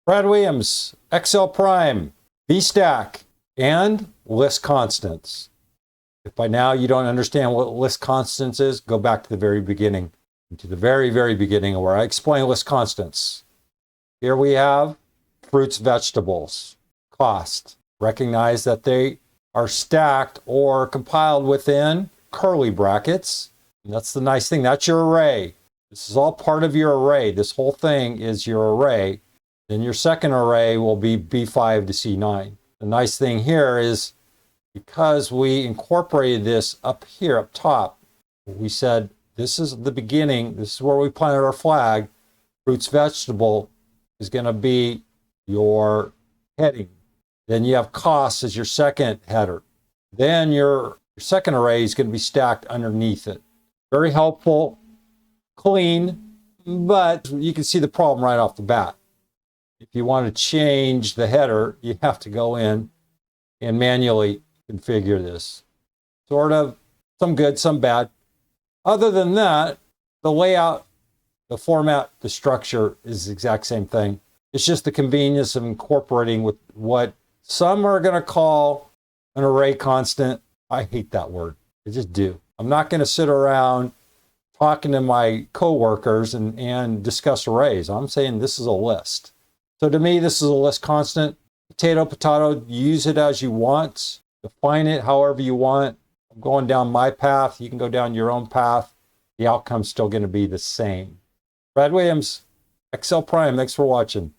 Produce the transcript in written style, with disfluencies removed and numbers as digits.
Brad Williams, Excel Prime, VSTACK, and list constants. If by now you don't understand what list constants is, go back to the very beginning, to the very, very beginning where I explain list constants. Here we have fruits, vegetables, cost. Recognize that they are stacked or compiled within curly brackets. And that's the nice thing. That's your array. This is all part of your array. This whole thing is your array. Then your second array will be B5 to C9. The nice thing here is because we incorporated this up here, up top, we said this is the beginning. This is where we planted our flag. Fruits, vegetable is going to be your heading. Then you have costs as your second header. Then your second array is going to be stacked underneath it. Very helpful, clean, but you can see the problem right off the bat. If you want to change the header, you have to go in and manually configure this. Sort of, some good, some bad. Other than that, the layout, the format, the structure is the exact same thing. It's just the convenience of incorporating with what some are going to call an array constant. I hate that word. I just do. I'm not going to sit around talking to my coworkers and discuss arrays. I'm saying this is a list. So to me, this is a list constant. Potato, potato, use it as you want. Define it however you want. I'm going down my path. You can go down your own path. The outcome's still going to be the same. Brad Williams, Excel Prime. Thanks for watching.